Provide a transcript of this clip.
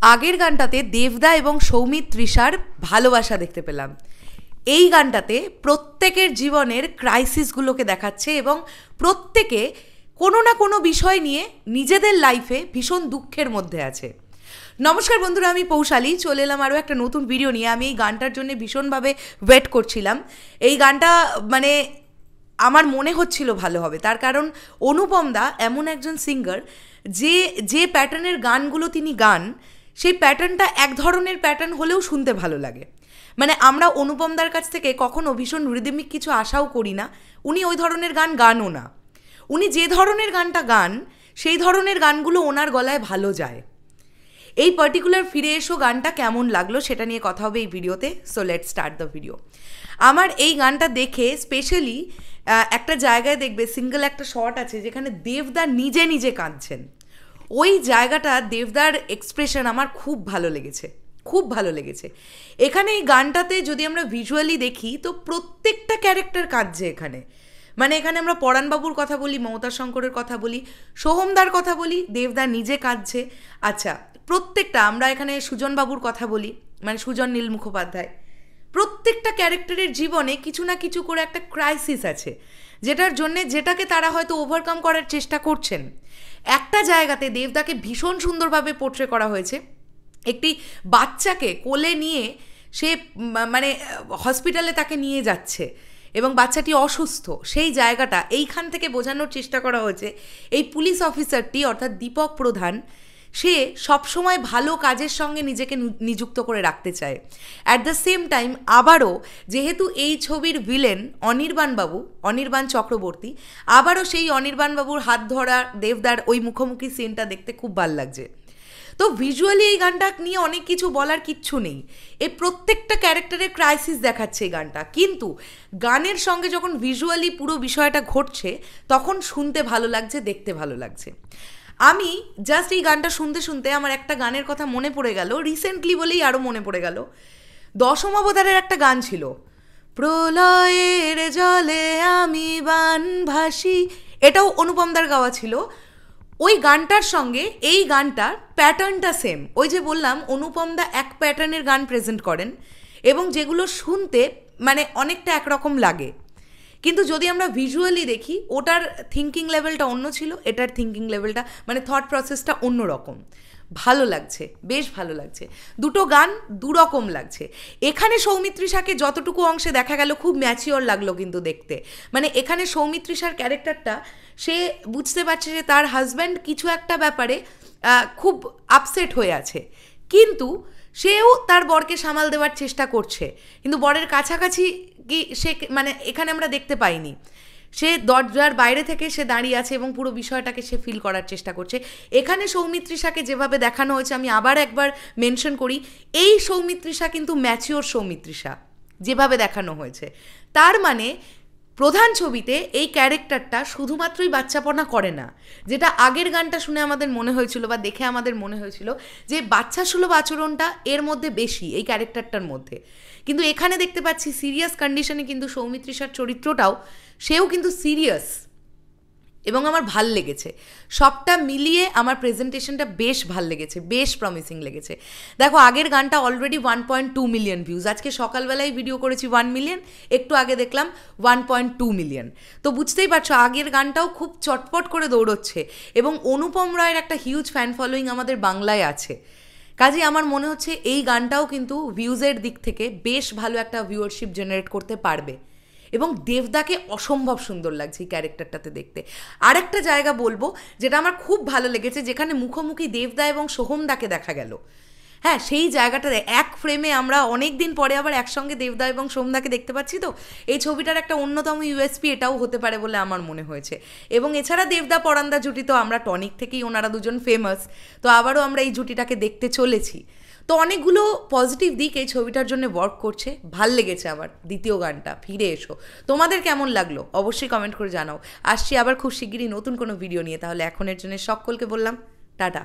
আগের গানটাতে দেবদা এবং সৌমিত্রিষার ভালোবাসা দেখতে পেলাম। এই গানটাতে প্রত্যেকের জীবনের ক্রাইসিসগুলোকে দেখাচ্ছে এবং প্রত্যেকে কোনো না কোনো বিষয় নিয়ে নিজেদের লাইফে ভীষণ দুঃখের মধ্যে আছে। নমস্কার বন্ধুরা, আমি পৌশালী চলে এলাম আরও একটা নতুন ভিডিও নিয়ে। আমি এই গানটার জন্য ভীষণভাবে ওয়েট করছিলাম। এই গানটা মানে আমার মনে হচ্ছিল ভালো হবে, তার কারণ অনুপম দা এমন একজন সিঙ্গার যে প্যাটার্নের গানগুলো তিনি গান, সেই প্যাটার্নটা এক ধরনের প্যাটার্ন হলেও শুনতে ভালো লাগে। মানে আমরা অনুপম দার কাছ থেকে কখনো ভীষণ রিদমিক কিছু আশাও করি না, উনি ওই ধরনের গান গানও না। উনি যে ধরনের গানটা গান, সেই ধরনের গানগুলো ওনার গলায় ভালো যায়। এই পার্টিকুলার ফিরে এসো গানটা কেমন লাগলো সেটা নিয়ে কথা হবে এই ভিডিওতে। So let's start the video. আমার এই গানটা দেখে স্পেশালি একটা জায়গায় দেখবে সিঙ্গেল একটা শট আছে যেখানে দেবদা নিজে নিজে কাঁদছেন। ওই জায়গাটা দেবদার এক্সপ্রেশন আমার খুব ভালো লেগেছে, খুব ভালো লেগেছে। এখানে এই গানটাতে যদি আমরা ভিজুয়ালি দেখি তো প্রত্যেকটা ক্যারেক্টার কাঁদছে এখানে। মানে এখানে আমরা পরাণবাবুর কথা বলি, মমতা শঙ্করের কথা বলি, সোহমদার কথা বলি, দেবদা নিজে কাঁদছে। আচ্ছা, প্রত্যেকটা আমরা এখানে সুজনবাবুর কথা বলি, মানে সুজন নীল মুখোপাধ্যায়। প্রত্যেকটা ক্যারেক্টারের জীবনে কিছু না কিছু করে একটা ক্রাইসিস আছে, যেটাকে তারা হয়তো ওভারকাম করার চেষ্টা করছেন। একটা জায়গাতে দেবদাকে ভীষণ সুন্দরভাবে পোট্রে করা হয়েছে। একটি বাচ্চাকে কোলে নিয়ে সে মানে হসপিটালে তাকে নিয়ে যাচ্ছে এবং বাচ্চাটি অসুস্থ। সেই জায়গাটা এইখান থেকে বোঝানোর চেষ্টা করা হয়েছে এই পুলিশ অফিসারটি অর্থাৎ দীপক প্রধান, সে সবসময় ভালো কাজের সঙ্গে নিজেকে নিযুক্ত করে রাখতে চায়। অ্যাট দ্য সেম টাইম আবারও যেহেতু এই ছবির ভিলেন অনির্বাণ চক্রবর্তী, আবারও সেই অনির্বাণবাবুর হাত ধরা দেবদার ওই মুখোমুখি সিনটা দেখতে খুব ভালো লাগছে। তো ভিজুয়ালি এই গানটা নিয়ে অনেক কিছু বলার কিচ্ছু নেই। এই প্রত্যেকটা ক্যারেক্টারের ক্রাইসিস দেখাচ্ছে এই গানটা, কিন্তু গানের সঙ্গে যখন ভিজুয়ালি পুরো বিষয়টা ঘটছে তখন শুনতে ভালো লাগছে, দেখতে ভালো লাগছে। আমি জাস্ট এই গানটা শুনতে শুনতে আমার একটা গানের কথা মনে পড়ে গেল, রিসেন্টলি বলেই আরও মনে পড়ে গেল। দশম অবতারের একটা গান ছিল, প্রলয়ের জলে আমি বান ভাসি, এটাও অনুপমদার গাওয়া ছিল। ওই গানটার সঙ্গে এই গানটার প্যাটার্নটা সেম। ওই যে বললাম অনুপমদা এক প্যাটার্নের গান প্রেজেন্ট করেন এবং যেগুলো শুনতে মানে অনেকটা একরকম লাগে, কিন্তু যদি আমরা ভিজুয়ালি দেখি ওটার থিঙ্কিং লেভেলটা অন্য ছিল, এটার থিঙ্কিং লেভেলটা মানে থট প্রসেসটা অন্য রকম। ভালো লাগছে, বেশ ভালো লাগছে। দুটো গান দুরকম লাগছে। এখানে সৌমিত্রিষাকে যতটুকু অংশে দেখা গেল খুব ম্যাচিওর লাগলো কিন্তু দেখতে। মানে এখানে সৌমিত্রিষার ক্যারেক্টারটা, সে বুঝতে পারছে যে তার হাজব্যান্ড কিছু একটা ব্যাপারে খুব আপসেট হয়ে আছে, কিন্তু সেও তার বরকে সামাল দেওয়ার চেষ্টা করছে, কিন্তু বরের কাছাকাছি কি সে মানে এখানে আমরা দেখতে পাইনি। সে দরজার বাইরে থেকে সে দাঁড়িয়ে আছে এবং পুরো বিষয়টাকে সে ফিল করার চেষ্টা করছে। এখানে সৌমিত্রিষাকে যেভাবে দেখানো হয়েছে, আমি আবার একবার মেনশন করি, এই সৌমিত্রিষা কিন্তু ম্যাচিওর সৌমিত্রিষা যেভাবে দেখানো হয়েছে। তার মানে প্রধান ছবিতে এই ক্যারেক্টারটা শুধুমাত্রই বাচ্চাপনা করে না, যেটা আগের গানটা শুনে আমাদের মনে হয়েছিল বা দেখে আমাদের মনে হয়েছিল যে বাচ্চা সুলভ আচরণটা এর মধ্যে বেশি এই ক্যারেক্টারটার মধ্যে। কিন্তু এখানে দেখতে পাচ্ছি সিরিয়াস কন্ডিশনে কিন্তু সৌমিত্রিষার চরিত্রটাও, সেও কিন্তু সিরিয়াস এবং আমার ভাল লেগেছে। সবটা মিলিয়ে আমার প্রেজেন্টেশনটা বেশ ভাল লেগেছে, বেশ প্রমিসিং লেগেছে। দেখো আগের গানটা অলরেডি 1.2 মিলিয়ন ভিউজ, আজকে সকালবেলায় ভিডিও করেছি 1 মিলিয়ন, একটু আগে দেখলাম 1.2 মিলিয়ন। তো বুঝতেই পারছো আগের গানটাও খুব চটপট করে দৌড়চ্ছে এবং অনুপম রায়ের একটা হিউজ ফ্যান ফলোয়িং আমাদের বাংলায় আছে। কাজে আমার মনে হচ্ছে এই গানটাও কিন্তু ভিউজের দিক থেকে বেশ ভালো একটা ভিউয়ারশিপ জেনারেট করতে পারবে এবং দেবদাকে অসম্ভব সুন্দর লাগছে এই ক্যারেক্টারটাতে দেখতে। আরেকটা জায়গা বলবো যেটা আমার খুব ভালো লেগেছে, যেখানে মুখোমুখি দেবদা এবং সোহমদাকে দেখা গেল। হ্যাঁ, সেই জায়গাটাতে এক ফ্রেমে আমরা অনেক দিন পরে আবার একসঙ্গে দেবদা এবং সোহমদাকে দেখতে পাচ্ছি। তো এই ছবিটার একটা অন্যতম ইউএসপি এটাও হতে পারে বলে আমার মনে হয়েছে। এবং এছাড়া দেবদা পরান্দা জুটি তো আমরা টনিক থেকেই ওনারা দুজন ফেমাস, তো আবারও আমরা এই জুটিটাকে দেখতে চলেছি। তো অনেকগুলো পজিটিভ দিক এই ছবিটার জন্য ওয়ার্ক করছে। ভাল লেগেছে আমার দ্বিতীয় গানটা ফিরে এসো। তোমাদের কেমন লাগলো অবশ্যই কমেন্ট করে জানাও। আসছি আবার খুব শিগগিরই নতুন কোনো ভিডিও নিয়ে। তাহলে এখনের জন্য সকলকে বললাম টাটা।